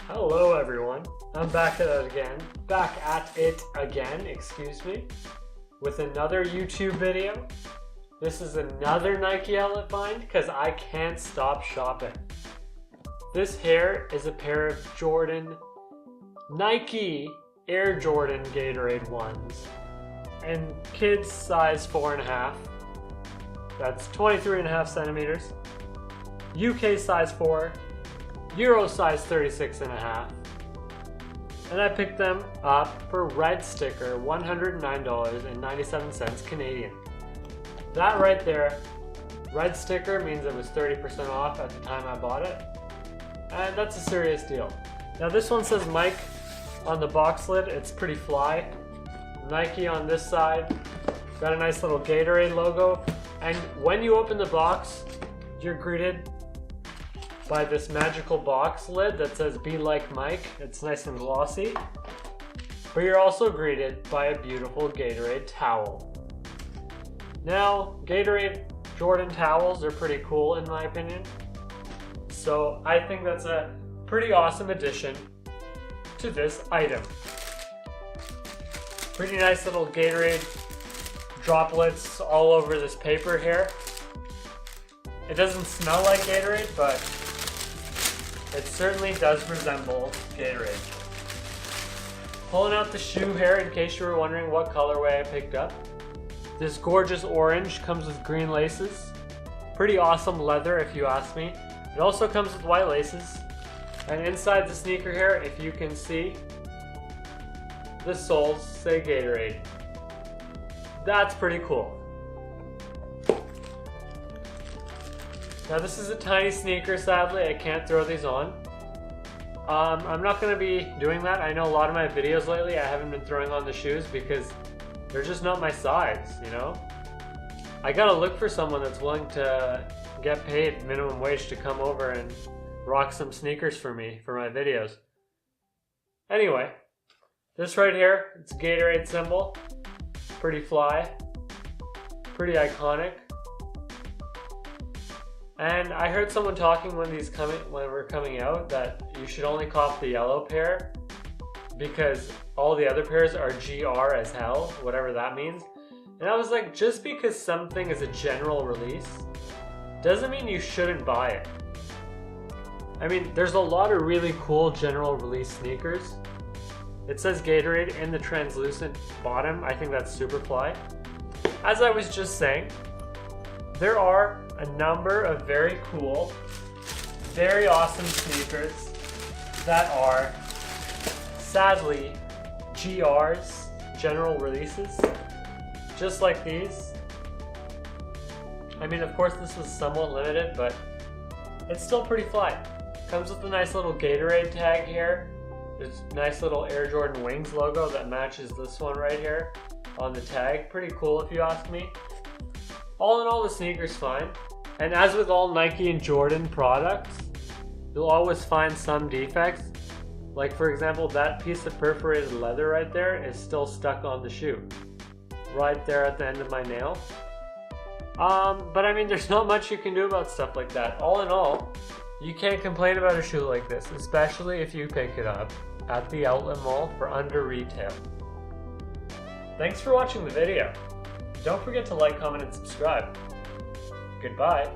Hello everyone, I'm back at it again, excuse me, with another YouTube video. This is another Nike outlet find because I can't stop shopping. This here is a pair of Nike Air Jordan Gatorade ones, and kids size 4.5, that's 23.5 centimeters, UK size 4, Euro size 36.5, and I picked them up for red sticker, $109.97 Canadian. That right there, red sticker, means it was 30% off at the time I bought it, and that's a serious deal. Now this one says Mike on the box lid, it's pretty fly. Nike on this side, got a nice little Gatorade logo, and when you open the box, you're greeted by this magical box lid that says "Be Like Mike." It's nice and glossy. But you're also greeted by a beautiful Gatorade towel. Now, Gatorade Jordan towels are pretty cool in my opinion. So I think that's a pretty awesome addition to this item. Pretty nice little Gatorade droplets all over this paper here. It doesn't smell like Gatorade, but it certainly does resemble Gatorade. Pulling out the shoe here in case you were wondering what colorway I picked up. This gorgeous orange comes with green laces. Pretty awesome leather if you ask me. It also comes with white laces. And inside the sneaker here, if you can see, the soles say Gatorade. That's pretty cool. Now this is a tiny sneaker, sadly, I can't throw these on. I'm not going to be doing that. I know a lot of my videos lately I haven't been throwing on the shoes because they're just not my size, you know? I gotta look for someone that's willing to get paid minimum wage to come over and rock some sneakers for me for my videos. Anyway, this right here, it's a Gatorade symbol. Pretty fly, pretty iconic. And I heard someone talking when we're coming out that you should only cop the yellow pair because all the other pairs are GR as hell, whatever that means. And I was like, just because something is a general release doesn't mean you shouldn't buy it. I mean, there's a lot of really cool general release sneakers. It says Gatorade in the translucent bottom. I think that's super fly. As I was just saying, there are a number of very cool, very awesome sneakers that are sadly GRs, general releases, just like these. I mean, of course this was somewhat limited, but it's still pretty fly. Comes with a nice little Gatorade tag here. There's a nice little Air Jordan Wings logo that matches this one right here on the tag. Pretty cool if you ask me. All in all, the sneaker's fine. And as with all Nike and Jordan products, you'll always find some defects. Like for example, that piece of perforated leather right there is still stuck on the shoe. Right there at the end of my nail. But I mean, there's not much you can do about stuff like that. All in all, you can't complain about a shoe like this, especially if you pick it up at the outlet mall for under retail. Thanks for watching the video. Don't forget to like, comment, and subscribe. Goodbye.